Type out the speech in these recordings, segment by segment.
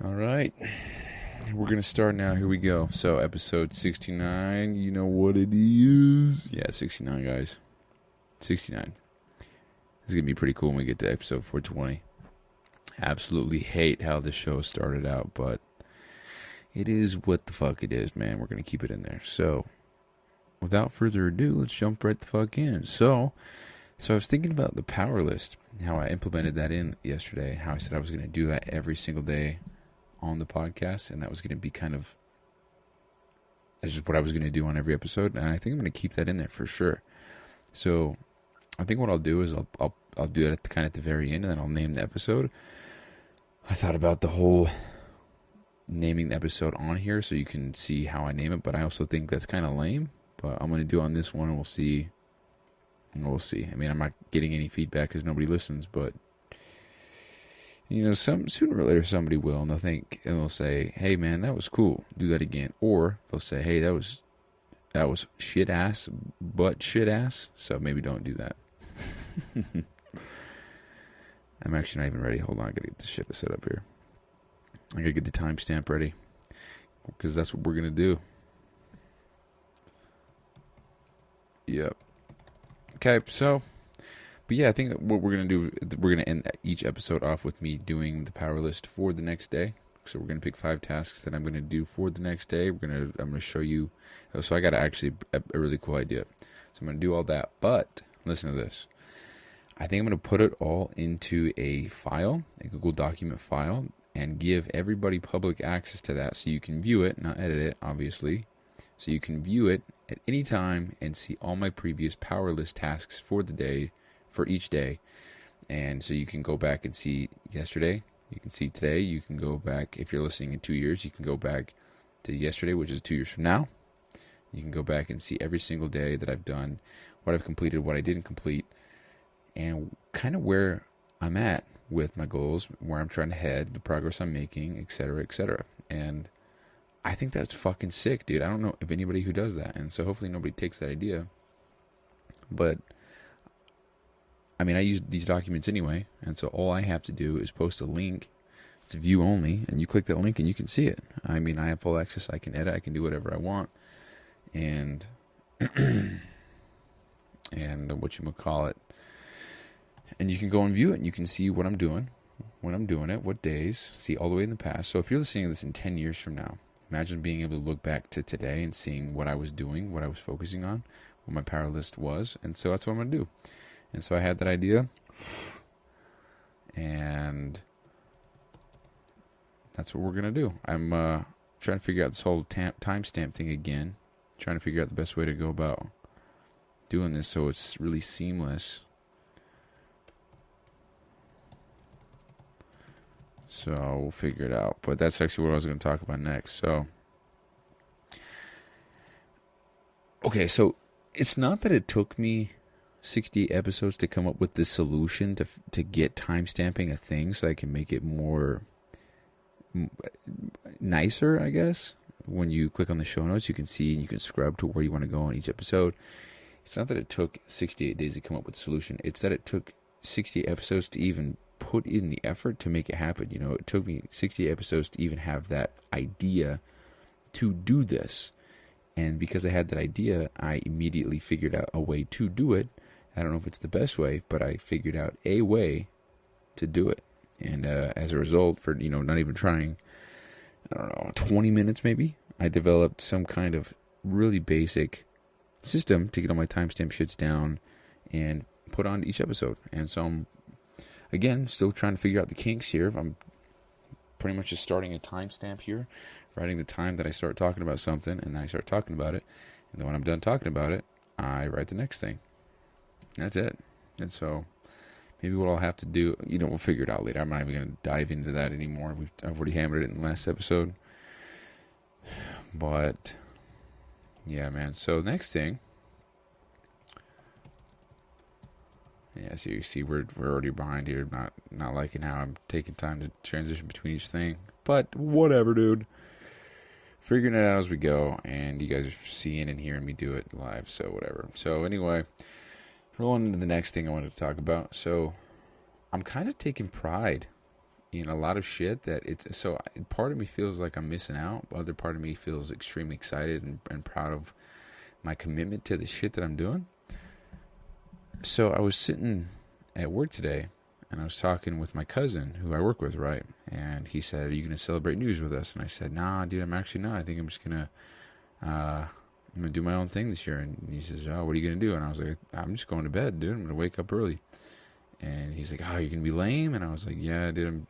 All right. We're going to start now. Here we go. So, episode 69. You know what it is? Yeah, 69, guys. 69. It's going to be pretty cool when we get to episode 420. Absolutely hate how this show started out, but it is what the fuck it is, man. We're going to keep it in there. So, without further ado, let's jump right the fuck in. So I was thinking about the power list, how I implemented that in yesterday, how I said I was going to do that every single day on the podcast, and that was going to be that's just what I was going to do on every episode, and I think I'm going to keep that in there for sure. So I think what I'll do is I'll do it at the very end, and then I'll name the episode. I thought about the whole naming the episode on here so you can see how I name it, but I also think that's kind of lame, but I'm going to do it on this one, and we'll see. I mean, I'm not getting any feedback because nobody listens, but sooner or later somebody will, and they'll say, "Hey, man, that was cool. Do that again." Or they'll say, "Hey, that was shit ass, but shit ass." So maybe don't do that. I'm actually not even ready. Hold on, I gotta get this shit set up here. I gotta get the timestamp ready because that's what we're gonna do. Yep. Okay, so, but yeah, I think what we're going to do, we're going to end each episode off with me doing the power list for the next day. So we're going to pick 5 tasks that I'm going to do for the next day. I'm going to show you. So I got actually a really cool idea. So I'm going to do all that, but listen to this. I think I'm going to put it all into a file, a Google document file, and give everybody public access to that so you can view it, not edit it, obviously. So you can view it at any time and see all my previous power list tasks for the day, for each day. And so you can go back and see yesterday. You can see today. You can go back, if you're listening in 2 years, you can go back to yesterday, which is 2 years from now. You can go back and see every single day that I've done, what I've completed, what I didn't complete, and kind of where I'm at with my goals, where I'm trying to head, the progress I'm making, etc., etc. And I think that's fucking sick, dude. I don't know if anybody who does that. And so hopefully nobody takes that idea. But, I mean, I use these documents anyway. And so all I have to do is post a link. It's view only. And you click that link and you can see it. I mean, I have full access. I can edit. I can do whatever I want. And, and whatchamacallit. And you can go and view it. And you can see what I'm doing. When I'm doing it. What days. See all the way in the past. So if you're listening to this in 10 years from now. Imagine being able to look back to today and seeing what I was doing, what I was focusing on, what my power list was. And so that's what I'm going to do. And so I had that idea. And that's what we're going to do. I'm trying to figure out this whole timestamp thing again. Trying to figure out the best way to go about doing this so it's really seamless. So we'll figure it out. But that's actually what I was going to talk about next. So, okay, so it's not that it took me 60 episodes to come up with this solution to get timestamping a thing so I can make it more nicer, I guess. When you click on the show notes, you can see and you can scrub to where you want to go on each episode. It's not that it took 68 days to come up with a solution. It's that it took 60 episodes to even put in the effort to make it happen. It took me 60 episodes to even have that idea to do this. And because I had that idea, I immediately figured out a way to do it. I don't know if it's the best way, but I figured out a way to do it. And as a result, for, not even trying, 20 minutes maybe, I developed some kind of really basic system to get all my timestamp shits down and put on each episode. And so I'm, again, still trying to figure out the kinks here. I'm pretty much just starting a timestamp here, writing the time that I start talking about something, and then I start talking about it. And then when I'm done talking about it, I write the next thing. That's it. And so maybe what I'll have to do, we'll figure it out later. I'm not even going to dive into that anymore. I've already hammered it in the last episode. But, yeah, man. So next thing. Yeah, so you see we're already behind here. Not liking how I'm taking time to transition between each thing. But whatever, dude. Figuring it out as we go. And you guys are seeing and hearing me do it live. So whatever. So anyway, rolling into the next thing I wanted to talk about. So I'm kind of taking pride in a lot of shit that it's so part of me feels like I'm missing out. Other part of me feels extremely excited and proud of my commitment to the shit that I'm doing. So I was sitting at work today and I was talking with my cousin who I work with, right? And he said, "Are you going to celebrate New Year's with us?" And I said, "Nah, dude, I'm actually not. I think I'm just going to I'm going to do my own thing this year." And he says, "Oh, what are you going to do?" And I was like, "I'm just going to bed, dude. I'm going to wake up early." And he's like, "Oh, you're going to be lame?" And I was like, "Yeah, dude.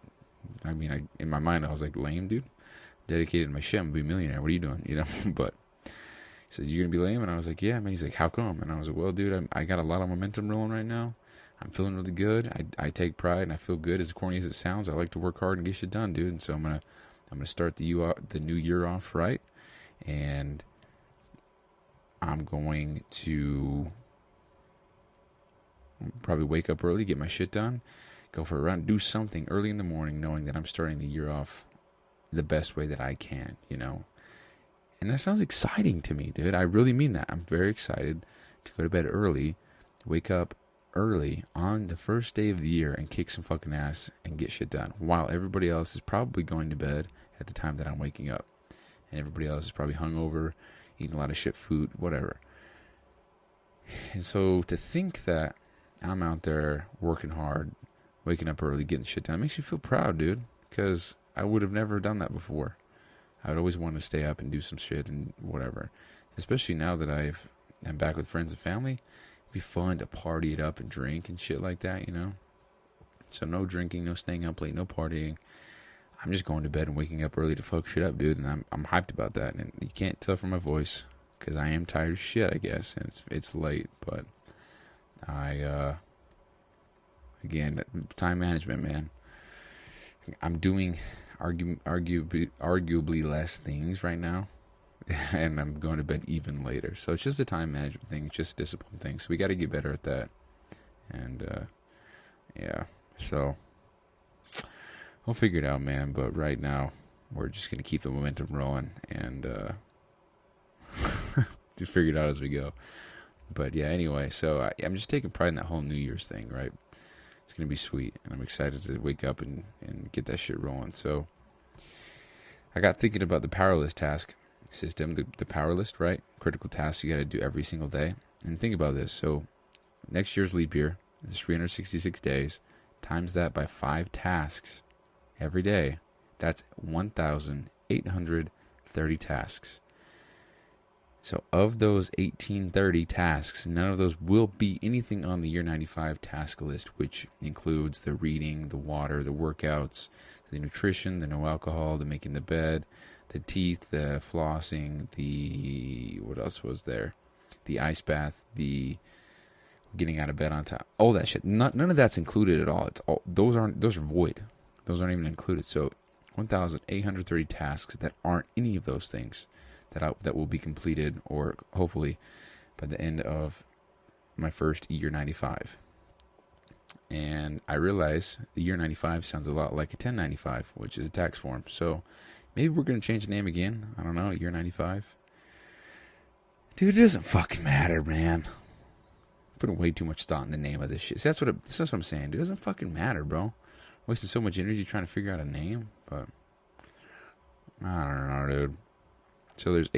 In my mind, I was like, lame, dude. Dedicated to my shit. I'm going to be a millionaire. What are you doing?" You know, but he said, "You're going to be lame?" And I was like, "Yeah, man." He's like, "How come?" And I was like, "Well, dude, I got a lot of momentum rolling right now. I'm feeling really good. I take pride and I feel good. As corny as it sounds, I like to work hard and get shit done, dude. And so I'm gonna start the new year off right, and I'm going to probably wake up early, get my shit done, go for a run, do something early in the morning, knowing that I'm starting the year off the best way that I can, you know." And that sounds exciting to me, dude. I really mean that. I'm very excited to go to bed early, wake up early on the first day of the year and kick some fucking ass and get shit done, while everybody else is probably going to bed at the time that I'm waking up. And everybody else is probably hungover, eating a lot of shit food, whatever. And so to think that I'm out there working hard, waking up early, getting shit done, makes me feel proud, dude. Because I would have never done that before. I would always want to stay up and do some shit and whatever. Especially now that I'm back with friends and family. It'd be fun to party it up and drink and shit like that, you know? So no drinking, no staying up late, no partying. I'm just going to bed and waking up early to fuck shit up, dude. And I'm hyped about that. And you can't tell from my voice, because I am tired of shit, I guess. And it's late, but again, time management, man. I'm doing arguably less things right now, and I'm going to bed even later. So it's just a time management thing, it's just a discipline thing. So we got to get better at that. And yeah, so we'll figure it out, man. But right now, we're just gonna keep the momentum rolling and just figure it out as we go. But yeah, anyway, so I'm just taking pride in that whole New Year's thing, right? It's going to be sweet, and I'm excited to wake up and get that shit rolling. So I got thinking about the Powerlist task system, the Powerlist, right? Critical tasks you got to do every single day. And think about this. So next year's leap year is 366 days. Times that by 5 tasks every day. That's 1,830 tasks. So of those 1830 tasks, none of those will be anything on the year 95 task list, which includes the reading, the water, the workouts, the nutrition, the no alcohol, the making the bed, the teeth, the flossing, what else was there? The ice bath, the getting out of bed on time, all that shit. None of that's included at all. Those are void. Those aren't even included. So 1,830 tasks that aren't any of those things. That will be completed, or hopefully by the end of my first year 95. And I realize the year 95 sounds a lot like a 1095, which is a tax form. So maybe we're going to change the name again. I don't know, year 95. Dude, it doesn't fucking matter, man. I'm putting way too much thought in the name of this shit. See, that's what I'm saying, dude. It doesn't fucking matter, bro. Wasting so much energy trying to figure out a name, but I don't know, dude. So there's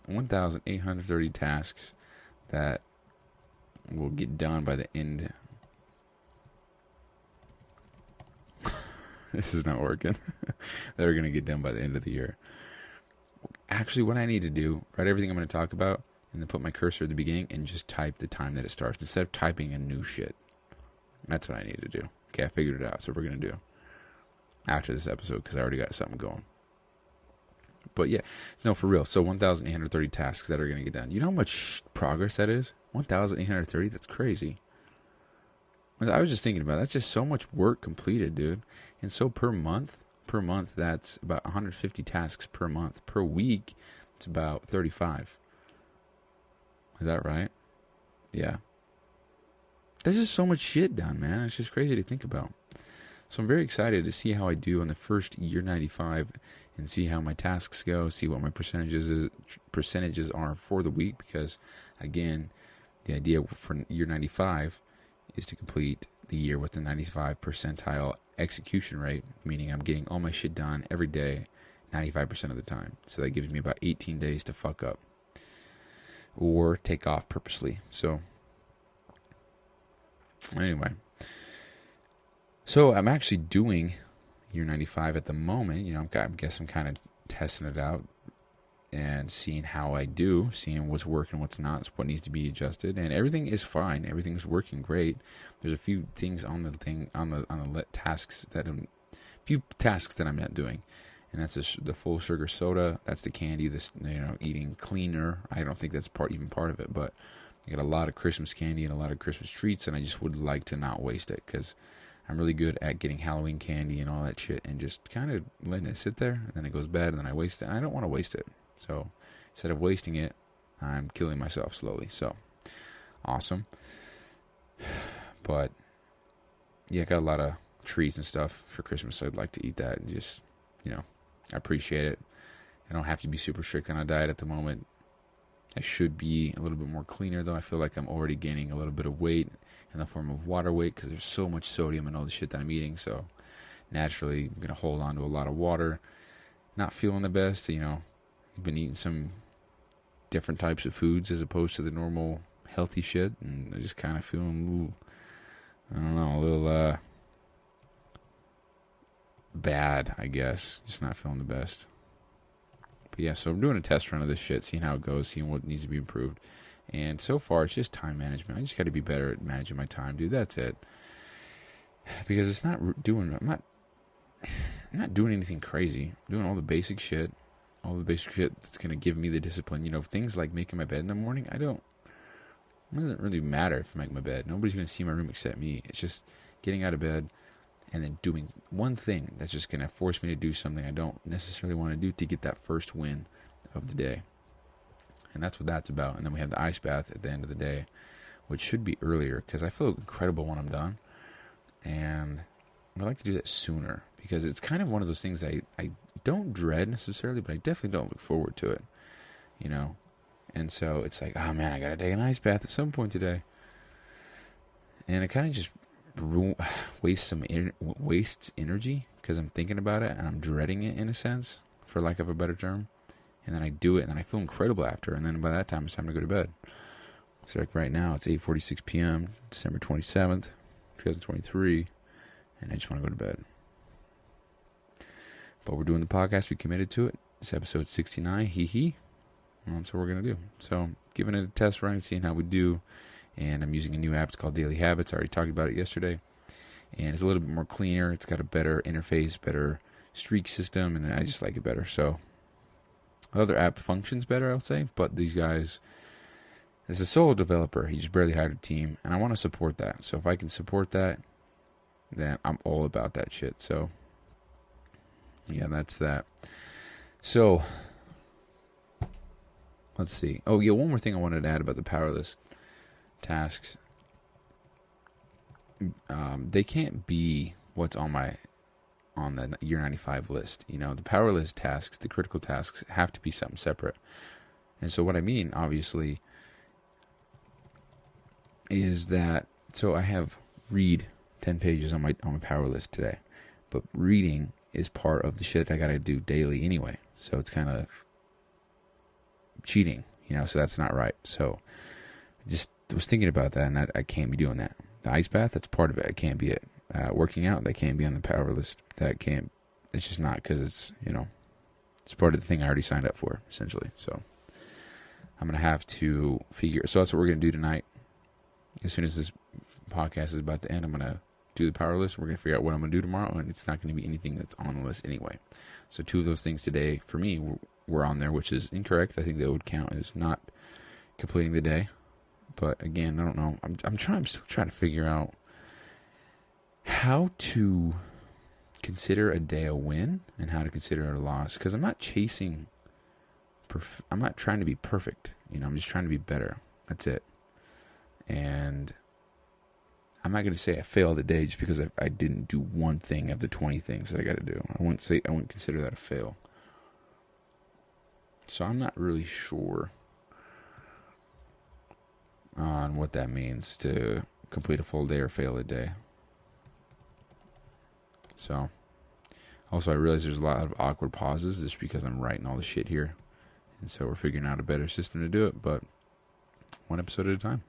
1,830 tasks that will get done by the end. This is not working. That are going to get done by the end of the year. Actually, what I need to do, write everything I'm going to talk about, and then put my cursor at the beginning and just type the time that it starts instead of typing in new shit. That's what I need to do. Okay, I figured it out. So we're going to do after this episode, because I already got something going. But yeah, no, for real. So 1,830 tasks that are going to get done. You know how much progress that is? 1,830? That's crazy. I was just thinking about it. That's just so much work completed, dude. And so per month, that's about 150 tasks per month. Per week, it's about 35. Is that right? Yeah. There's just so much shit done, man. It's just crazy to think about. So I'm very excited to see how I do on the first year 95 and see how my tasks go, see what my percentages are for the week, because, again, the idea for year 95 is to complete the year with the 95 percentile execution rate, meaning I'm getting all my shit done every day, 95% of the time. So that gives me about 18 days to fuck up or take off purposely. So anyway, so I'm actually doing year 95 at the moment. I guess I'm kind of testing it out and seeing how I do, seeing what's working, what's not, what needs to be adjusted, and everything is fine. Everything's working great. There's a few things on the tasks few tasks that I'm not doing, and that's the full sugar soda. That's the candy. This eating cleaner. I don't think that's part of it, but I got a lot of Christmas candy and a lot of Christmas treats, and I just would like to not waste it because I'm really good at getting Halloween candy and all that shit and just kind of letting it sit there, and then it goes bad, and then I waste it. I don't want to waste it. So instead of wasting it, I'm killing myself slowly. So awesome. But yeah, I got a lot of treats and stuff for Christmas, so I'd like to eat that and just, I appreciate it. I don't have to be super strict on a diet at the moment. I should be a little bit more cleaner, though. I feel like I'm already gaining a little bit of weight in the form of water weight because there's so much sodium in all the shit that I'm eating. So naturally, I'm going to hold on to a lot of water. Not feeling the best, I've been eating some different types of foods as opposed to the normal healthy shit, and I just kind of feeling a little bad, I guess. Just not feeling the best. But yeah, so I'm doing a test run of this shit, seeing how it goes, seeing what needs to be improved. And so far, it's just time management. I just got to be better at managing my time, dude. That's it. Because it's I'm not doing anything crazy. I'm doing all the basic shit. All the basic shit that's going to give me the discipline. Things like making my bed in the morning, it doesn't really matter if I make my bed. Nobody's going to see my room except me. It's just getting out of bed and then doing one thing that's just going to force me to do something I don't necessarily want to do to get that first win of the day. And that's what that's about. And then we have the ice bath at the end of the day, which should be earlier because I feel incredible when I'm done. And I'd like to do that sooner because it's kind of one of those things I don't dread necessarily, but I definitely don't look forward to it, And so it's like, oh man, I got to take an ice bath at some point today. And it kind of just wastes energy because I'm thinking about it and I'm dreading it in a sense, for lack of a better term. And then I do it and then I feel incredible after. And then by that time, it's time to go to bed. So like right now, it's 8:46 p.m., December 27th, 2023. And I just want to go to bed. But we're doing the podcast. We committed to it. It's episode 69. Hee. That's what we're going to do. So giving it a test run, seeing how we do. And I'm using a new app. It's called Daily Habits. I already talked about it yesterday. And it's a little bit more cleaner. It's got a better interface, better streak system. And I just like it better. So the other app functions better, I would say. But these guys, as a solo developer, he just barely hired a team. And I want to support that. So if I can support that, then I'm all about that shit. So yeah, that's that. So let's see. Oh yeah, one more thing I wanted to add about the Powerlist tasks. They can't be what's on the year 95 list. The Powerlist tasks, the critical tasks, have to be something separate. And so what I mean, obviously, is that so I have read 10 pages on my Powerlist today, but reading is part of the shit I gotta do daily anyway. So it's kind of cheating, so that's not right. So I just was thinking about that, and I can't be doing that. The ice bath, that's part of it. I can't be it. Working out, that can't be on the Powerlist. It's just not, because it's, it's part of the thing I already signed up for, essentially. So I'm going to have to so that's what we're going to do tonight. As soon as this podcast is about to end, I'm going to do the Powerlist. We're going to figure out what I'm going to do tomorrow, and it's not going to be anything that's on the list anyway. So 2 of those things today, for me, were on there, which is incorrect. I think that would count as not completing the day. But again, I don't know. I'm still trying to figure out how to consider a day a win and how to consider it a loss. Because I'm not chasing. I'm not trying to be perfect. I'm just trying to be better. That's it. And I'm not going to say I failed the day just because I didn't do one thing of the 20 things that I got to do. I wouldn't consider that a fail. So I'm not really sure on what that means to complete a full day or fail a day. So, also I realize there's a lot of awkward pauses just because I'm writing all the shit here. And so we're figuring out a better system to do it, but one episode at a time.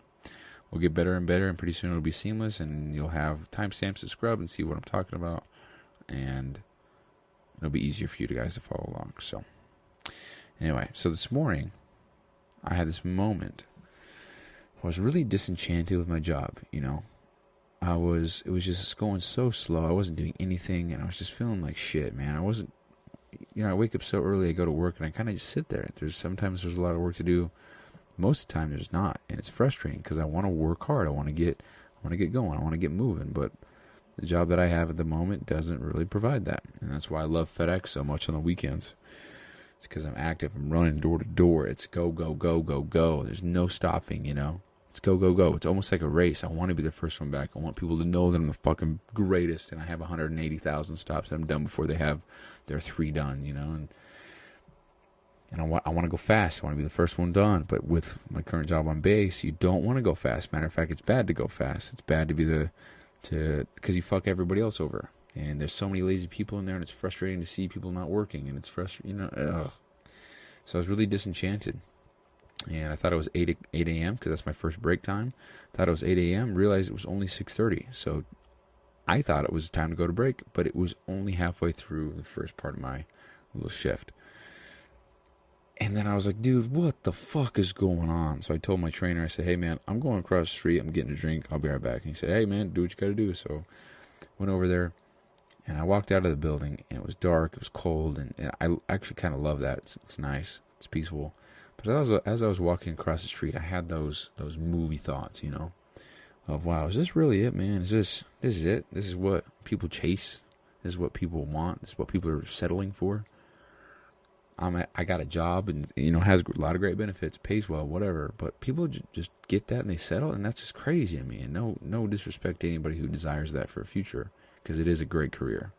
We'll get better and better, and pretty soon it'll be seamless, and you'll have timestamps to scrub and see what I'm talking about, and it'll be easier for you guys to follow along. So, anyway, so this morning, I had this moment. I was really disenchanted with my job, you know. It was just going so slow. I wasn't doing anything, and I was just feeling like shit, man. I wasn't, I wake up so early, I go to work, and I kind of just sit there. Sometimes there's a lot of work to do. Most of the time there's not, and it's frustrating because I want to work hard. I want to get going. I want to get moving, but the job that I have at the moment doesn't really provide that, and that's why I love FedEx so much on the weekends. It's because I'm active. I'm running door to door. It's go, go, go, go, go. There's no stopping, you know. It's go, go, go. It's almost like a race. I want to be the first one back. I want people to know that I'm the fucking greatest, and I have 180,000 stops that I'm done before they have their 3 done, you know, and I want to go fast. I want to be the first one done. But with my current job on base, you don't want to go fast. Matter of fact, it's bad to go fast. It's bad to be because you fuck everybody else over. And there's so many lazy people in there, and it's frustrating to see people not working. And it's frustrating, ugh. So I was really disenchanted. And I thought it was 8 a.m. because that's my first break time. Thought it was 8 a.m. Realized it was only 6:30. So I thought it was time to go to break, but it was only halfway through the first part of my little shift. And then I was like, dude, what the fuck is going on? So I told my trainer, I said, hey, man, I'm going across the street. I'm getting a drink. I'll be right back. And he said, hey, man, do what you got to do. So went over there, and I walked out of the building, and it was dark. It was cold, and I actually kind of love that. It's nice. It's peaceful. But as I was walking across the street, I had those movie thoughts, you know, of, wow, is this really it, man? This is it? This is what people chase? This is what people want? This is what people are settling for? I got a job, and, you know, has a lot of great benefits, pays well, whatever. But people just get that and they settle, and that's just crazy to me. And no disrespect to anybody who desires that for a future, because it is a great career.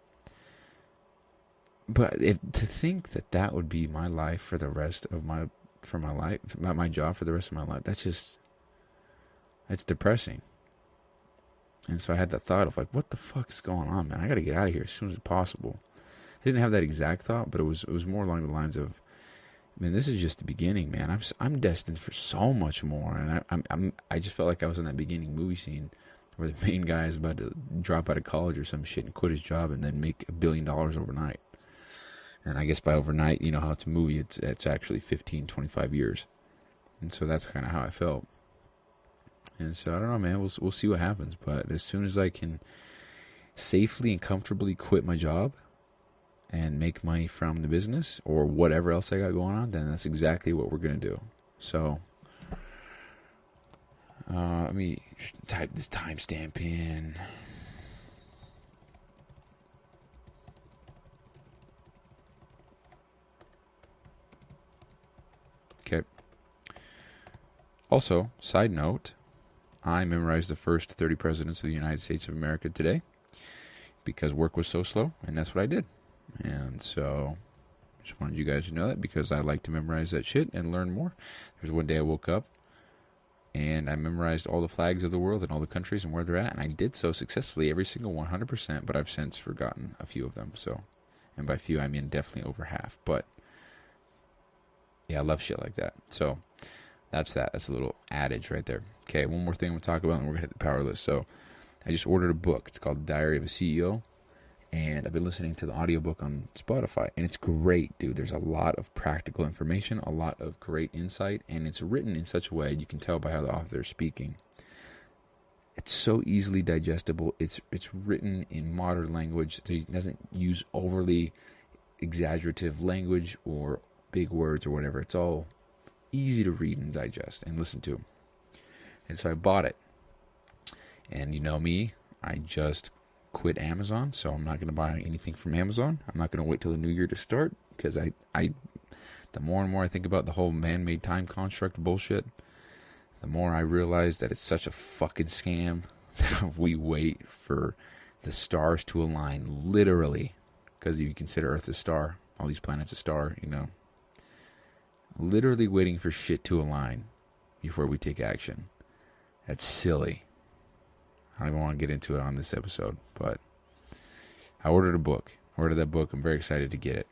But to think that would be my life for the rest of my life, my job for the rest of my life, that's depressing. And so I had that thought of like, what the fuck is going on, man? I got to get out of here as soon as possible. I didn't have that exact thought, but it was more along the lines of, man, this is just the beginning, man. I'm destined for so much more, and I just felt like I was in that beginning movie scene where the main guy is about to drop out of college or some shit and quit his job and then make $1 billion overnight. And I guess by overnight, you know how it's a movie, it's actually 15, 25 years, and so that's kind of how I felt. And so I don't know, man. We'll see what happens, but as soon as I can safely and comfortably quit my job and make money from the business or whatever else I got going on, then that's exactly what we're going to do. So, let me type this timestamp in. Okay. Also, side note, I memorized the first 30 presidents of the United States of America today because work was so slow, and that's what I did. And so just wanted you guys to know that because I like to memorize that shit and learn more. There's one day I woke up and I memorized all the flags of the world and all the countries and where they're at, and I did so successfully, every single 100%, but I've since forgotten a few of them. So, and by few I mean definitely over half. But yeah, I love shit like that. So that's that. That's a little adage right there. Okay, one more thing we'll talk about, and we're gonna hit the power list. So I just ordered a book. It's called Diary of a CEO. And I've been listening to the audiobook on Spotify, and it's great, dude. There's a lot of practical information, a lot of great insight, and it's written in such a way, you can tell by how the author is speaking. It's so easily digestible. It's written in modern language. It doesn't use overly exaggerative language or big words or whatever. It's all easy to read and digest and listen to. And so I bought it. And you know me, I just quit Amazon, so I'm not going to buy anything from Amazon. I'm not going to wait till the new year to start, because the more and more I think about the whole man-made time construct bullshit, the more I realize that it's such a fucking scam that we wait for the stars to align, literally, because if you consider Earth a star, all these planets a star, you know, literally waiting for shit to align before we take action. That's silly. I don't even want to get into it on this episode, but I ordered a book. Ordered that book. I'm very excited to get it.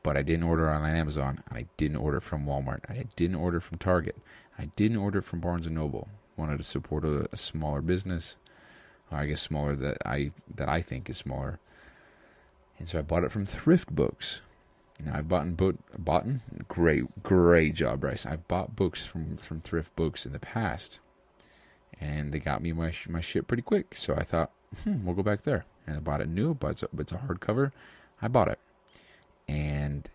But I didn't order on Amazon. And I didn't order from Walmart. I didn't order from Target. I didn't order from Barnes & Noble. Wanted to support a smaller business. Or I guess smaller that I think is smaller. And so I bought it from Thrift Books. Now I've bought great job, Bryce. I've bought books from Thrift Books in the past. And they got me my shit pretty quick. So I thought, we'll go back there. And I bought it new, but it's a hardcover. I bought it. And,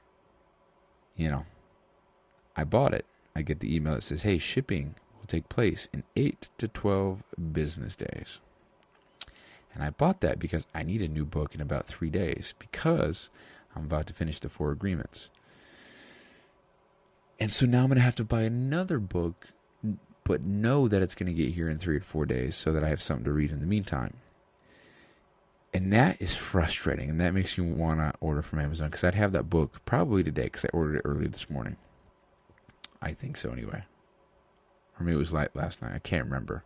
I bought it. I get the email that says, hey, shipping will take place in 8 to 12 business days. And I bought that because I need a new book in about 3 days because I'm about to finish the 4 agreements. And so now I'm going to have to buy another book, but know that it's going to get here in 3 to 4 days so that I have something to read in the meantime. And that is frustrating, and that makes me want to order from Amazon because I'd have that book probably today because I ordered it early this morning. I think so anyway. Or maybe it was last night. I can't remember.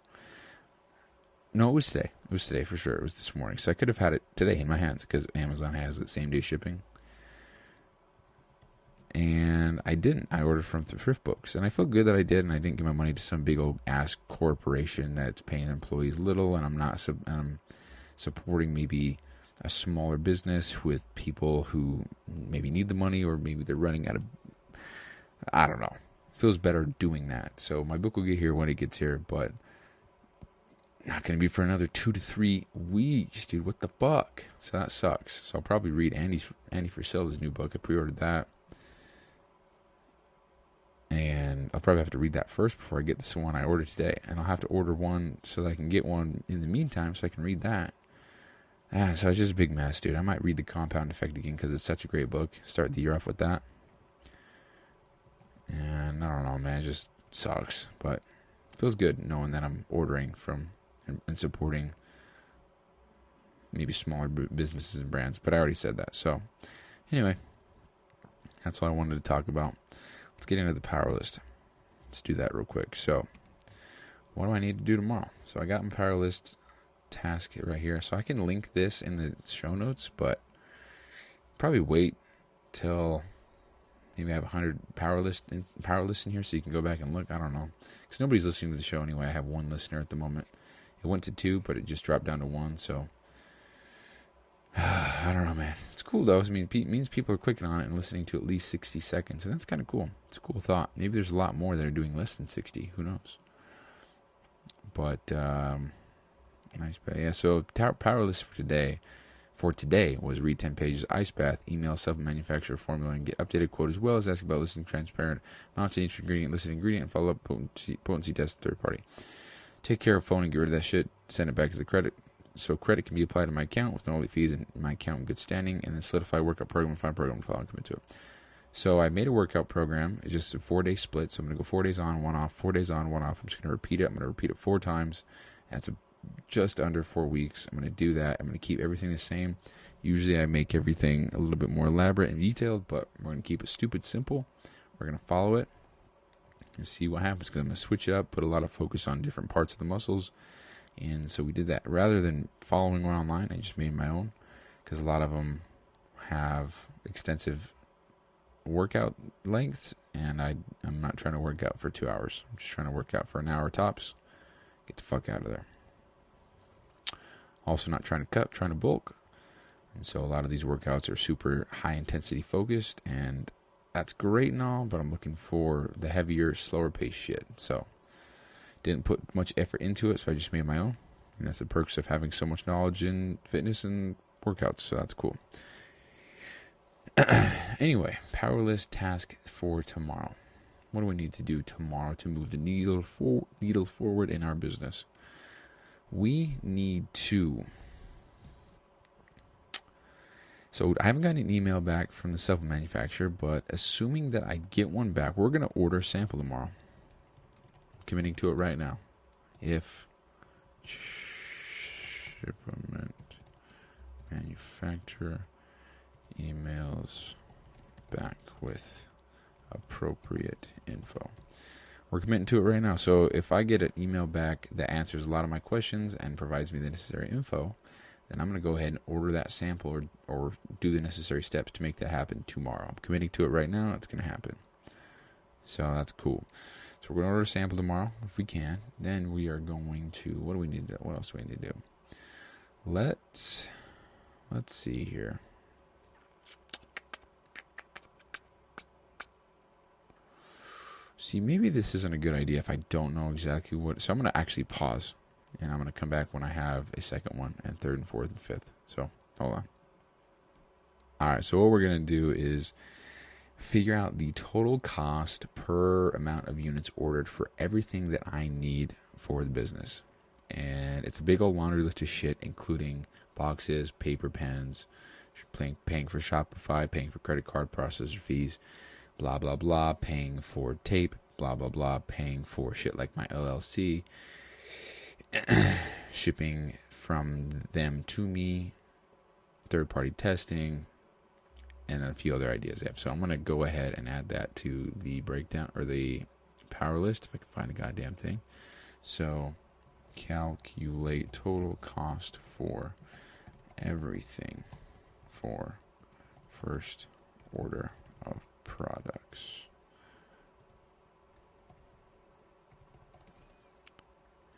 No, it was today. It was today for sure. It was this morning. So I could have had it today in my hands because Amazon has that same day shipping. And I didn't. I ordered from Thrift Books. And I feel good that I did, and I didn't give my money to some big old ass corporation that's paying employees little, and I'm supporting maybe a smaller business with people who maybe need the money, or maybe they're running out of, I don't know. Feels better doing that. So my book will get here when it gets here, but not going to be for another 2 to 3 weeks, dude. What the fuck? So that sucks. So I'll probably read Andy Frisella's new book. I pre-ordered that. And I'll probably have to read that first before I get this one I ordered today. And I'll have to order one so that I can get one in the meantime so I can read that. So it's just a big mess, dude. I might read The Compound Effect again because it's such a great book. Start the year off with that. And I don't know, man. It just sucks. But it feels good knowing that I'm ordering from and supporting maybe smaller businesses and brands. But I already said that. So anyway, that's all I wanted to talk about. Let's get into the power list. Let's do that real quick. So what do I need to do tomorrow? So I got my power list task right here. So I can link this in the show notes, but probably wait till maybe I have 100 power lists in here so you can go back and look. I don't know. Because nobody's listening to the show anyway. I have 1 listener at the moment. It went to 2, but it just dropped down to 1. So I don't know, man. It's cool, though. I mean, it means people are clicking on it and listening to at least 60 seconds. And that's kind of cool. It's a cool thought. Maybe there's a lot more that are doing less than 60. Who knows? But, nice. Yeah, so power list for today was read 10 pages, ice bath, email sub-manufacturer formula, and get updated quote, as well as ask about listing transparent amounts of each ingredient, listed ingredient, and follow up potency test third party. Take care of phone and get rid of that shit. Send it back to the credit. So credit can be applied to my account with no late fees and my account in good standing, and then solidify workout program, find program to follow and commit to it. So I made a workout program. It's just a 4-day split. So I'm going to go 4 days on, 1 off, 4 days on, 1 off. I'm just going to repeat it. I'm going to repeat it 4 times. That's just under 4 weeks. I'm going to do that. I'm going to keep everything the same. Usually I make everything a little bit more elaborate and detailed, but we're going to keep it stupid simple. We're going to follow it and see what happens, because I'm going to switch it up, put a lot of focus on different parts of the muscles. And so we did that. Rather than following one online, I just made my own, because a lot of them have extensive workout lengths, and I'm not trying to work out for 2 hours. I'm just trying to work out for an hour tops. Get the fuck out of there. Also not trying to cut, trying to bulk. And so a lot of these workouts are super high intensity focused, and that's great and all, but I'm looking for the heavier, slower paced shit. So didn't put much effort into it, so I just made my own. And that's the perks of having so much knowledge in fitness and workouts, so that's cool. Anyway, power list task for tomorrow. What do we need to do tomorrow to move the needle forward in our business? We need to... So I haven't gotten an email back from the supplement manufacturer, but assuming that I get one back, we're going to order a sample tomorrow. I'm committing to it right now. If supplement manufacturer emails back with appropriate info. We're committing to it right now. So if I get an email back that answers a lot of my questions and provides me the necessary info, then I'm going to go ahead and order that sample or do the necessary steps to make that happen tomorrow. I'm committing to it right now. It's going to happen. So that's cool. So we're going to order a sample tomorrow if we can. Then we are going to, what else do we need to do? Let's see here. See, maybe this isn't a good idea if I don't know exactly what. So I'm going to actually pause. And I'm going to come back when I have a second one, and third and fourth and fifth. So, hold on. Alright, so what we're going to do is figure out the total cost per amount of units ordered for everything that I need for the business. And it's a big old laundry list of shit, including boxes, paper, pens, paying for Shopify, paying for credit card processor fees, blah, blah, blah, paying for tape, blah, blah, blah, paying for shit like my LLC, shipping from them to me, third-party testing, and a few other ideas I have. So I'm going to go ahead and add that to the breakdown, or the power list, if I can find the goddamn thing. So calculate total cost for everything for first order of products.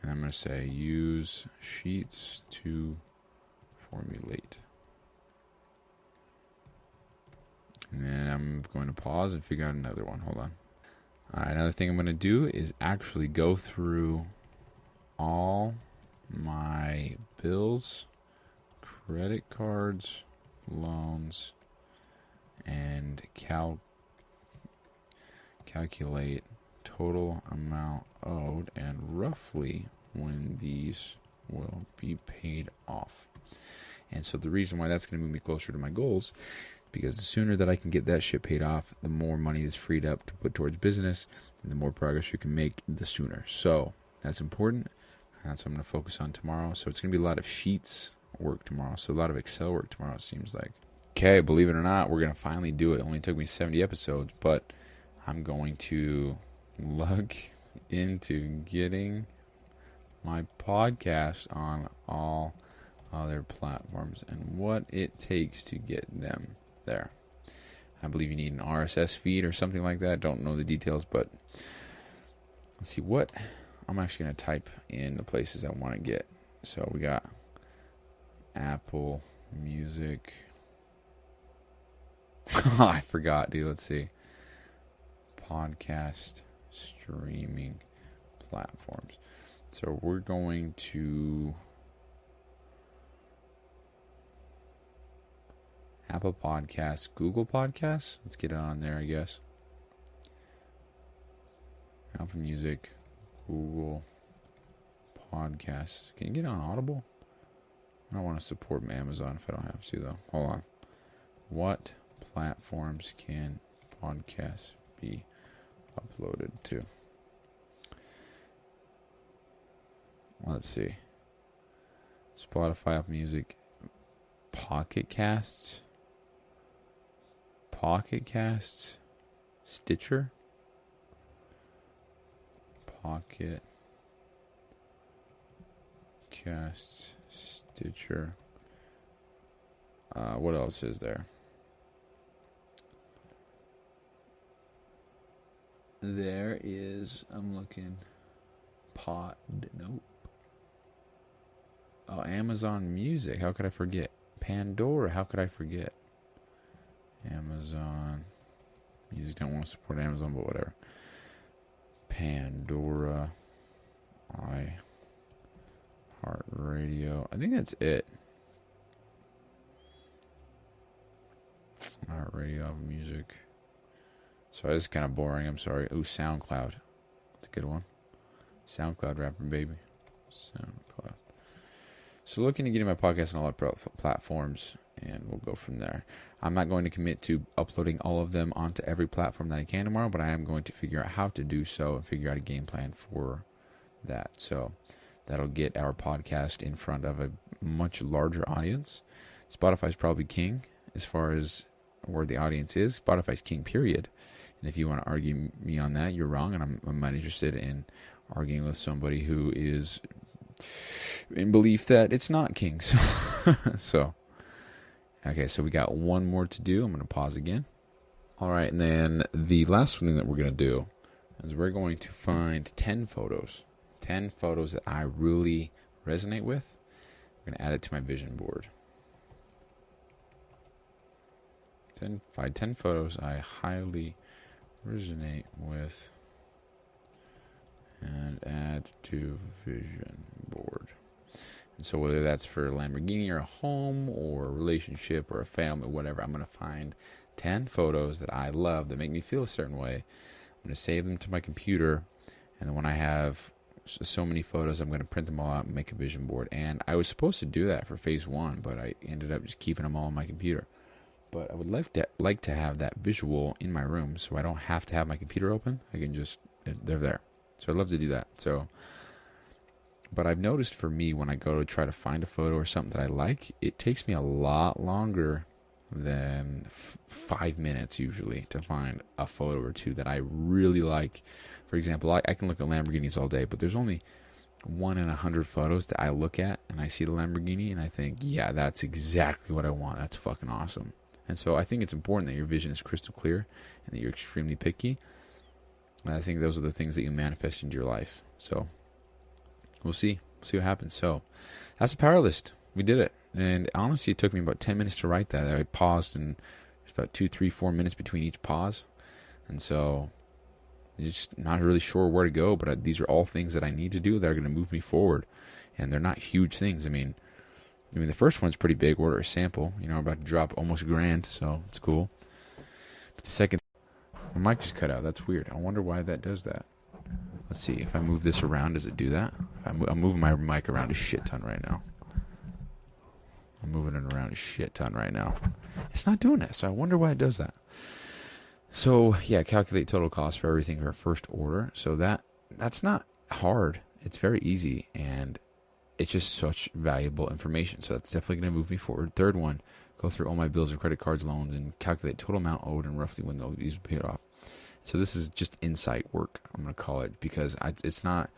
And I'm going to say use sheets to formulate. And then I'm going to pause and figure out another one. Hold on. Alright, another thing I'm going to do is actually go through all my bills, credit cards, loans, and calculate total amount owed and roughly when these will be paid off. And so the reason why that's going to move me closer to my goals, because the sooner that I can get that shit paid off, the more money is freed up to put towards business, and the more progress you can make, the sooner. So that's important. That's what I'm going to focus on tomorrow. So it's going to be a lot of sheets work tomorrow. So a lot of Excel work tomorrow, it seems like. Okay, believe it or not, we're going to finally do it. It only took me 70 episodes, but I'm going to look into getting my podcast on all other platforms and what it takes to get them there. I believe you need an RSS feed or something like that. Don't know the details, but let's see what I'm actually going to type in the places I want to get. So we got Apple Music. I forgot, dude. Let's see. Podcast streaming platforms. So we're going to Apple Podcasts, Google Podcasts. Let's get it on there, I guess. Apple Music, Google Podcasts. Can you get on Audible? I don't want to support Amazon if I don't have to, though. Hold on. What platforms can podcasts be uploaded to? Let's see. Spotify, Apple Music, Pocket Casts, Stitcher, Pocket Casts, Stitcher. What else is there? There is, I'm looking, nope. Oh, Amazon Music. How could I forget? Pandora. How could I forget? Amazon Music. Don't want to support Amazon, but whatever. Pandora. iHeartRadio. I think that's it. iHeartRadio, Music. Sorry, this is kind of boring. I'm sorry. Ooh, SoundCloud. That's a good one. SoundCloud rapping, baby. SoundCloud. So looking to getting my podcast on all our platforms, and we'll go from there. I'm not going to commit to uploading all of them onto every platform that I can tomorrow, but I am going to figure out how to do so and figure out a game plan for that. So that'll get our podcast in front of a much larger audience. Spotify's probably king as far as where the audience is. Spotify's king, period. And if you want to argue me on that, you're wrong, and I'm not interested in arguing with somebody who is in belief that it's not king. So, okay, so we got one more to do. I'm going to pause again. All right, and then the last thing that we're going to do is we're going to find 10 photos. 10 photos that I really resonate with. I'm going to add it to my vision board. Find 10 photos I highly resonate with and add to vision board. And so whether that's for a Lamborghini or a home or a relationship or a family, whatever, I'm going to find 10 photos that I love that make me feel a certain way. I'm going to save them to my computer, and then when I have so many photos, I'm going to print them all out and make a vision board. And I was supposed to do that for phase 1, but I ended up just keeping them all on my computer. But I would like to have that visual in my room, so I don't have to have my computer open. I can just, they're there. So I'd love to do that. So, but I've noticed for me, when I go to try to find a photo or something that I like, it takes me a lot longer than 5 minutes usually to find a photo or two that I really like. For example, I can look at Lamborghinis all day, but there's only 1 in 100 photos that I look at and I see the Lamborghini and I think, yeah, that's exactly what I want. That's fucking awesome. And so I think it's important that your vision is crystal clear and that you're extremely picky. And I think those are the things that you manifest into your life. So we'll see. We'll see what happens. So that's the power list. We did it. And honestly, it took me about 10 minutes to write that. I paused, and there's about 2, 3, 4 minutes between each pause. And so you're just not really sure where to go. But these are all things that I need to do that are going to move me forward. And they're not huge things. I mean, the first one's pretty big. Order a sample. You know, we're about to drop almost $1,000, so it's cool. But the second, my mic just cut out. That's weird. I wonder why that does that. Let's see. If I move this around, does it do that? I'm moving my mic around a shit ton right now. I'm moving it around a shit ton right now. It's not doing that, so I wonder why it does that. So, yeah, calculate total cost for everything for first order. So that's not hard. It's very easy, and it's just such valuable information. So that's definitely going to move me forward. Third one, go through all my bills and credit cards, loans, and calculate total amount owed and roughly when these will be paid off. So this is just insight work, I'm going to call it, because it's not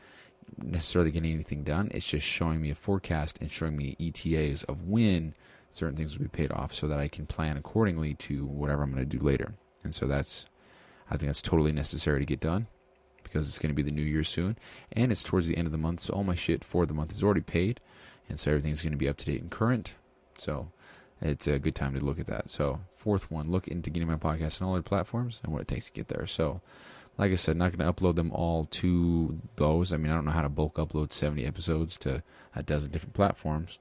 necessarily getting anything done. It's just showing me a forecast and showing me ETAs of when certain things will be paid off so that I can plan accordingly to whatever I'm going to do later. And so I think that's totally necessary to get done, because it's going to be the new year soon, and it's towards the end of the month, so all my shit for the month is already paid, and so everything's going to be up to date and current. So it's a good time to look at that. So fourth one, look into getting my podcast on all other platforms and what it takes to get there. So like I said, not going to upload them all to those. I mean, I don't know how to bulk upload 70 episodes to a dozen different platforms,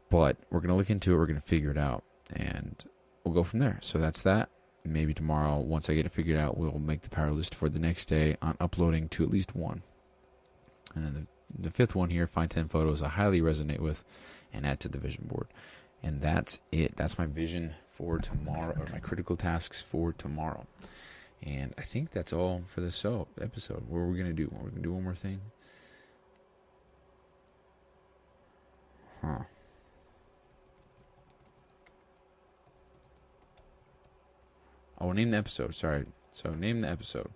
but we're going to look into it. We're going to figure it out, and we'll go from there. So that's that. Maybe tomorrow, once I get it figured out, we'll make the power list for the next day on uploading to at least one. And then the fifth one here, find 10 photos I highly resonate with and add to the vision board. And that's it. That's my vision for tomorrow, or my critical tasks for tomorrow. And I think that's all for this episode. What are we going to do? We're going to do one more thing? Oh, name the episode. Sorry. So name the episode.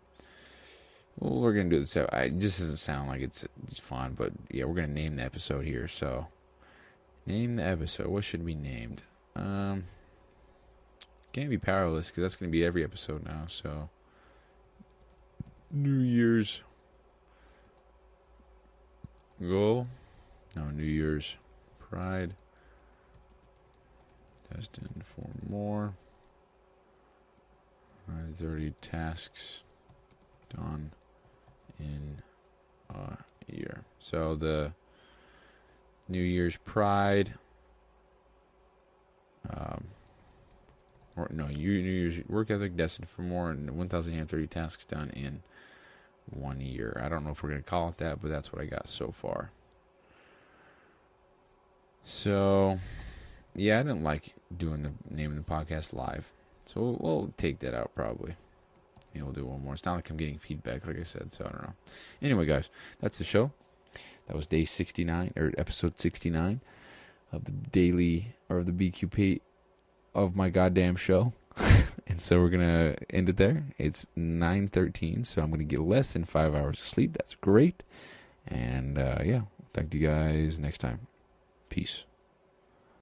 Well, we're going to do this. It just doesn't sound like it's fun, but yeah, we're going to name the episode here. So name the episode. What should be named? Can't be Powerlist, because that's going to be every episode now. So New Year's goal. No, New Year's pride. Destined for more. 30 tasks done in a year. So the New Year's pride, New Year's work ethic, destined for more, and 1,030 tasks done in 1 year. I don't know if we're going to call it that, but that's what I got so far. So, yeah, I didn't like doing the name of the podcast live. So we'll take that out probably. And we'll do one more. It's not like I'm getting feedback, like I said, so I don't know. Anyway, guys, that's the show. That was day 69, or episode 69 of the daily, or the BQP of my goddamn show. And so we're going to end it there. It's 9:13, so I'm going to get less than 5 hours of sleep. That's great. And, yeah, Talk to you guys next time. Peace.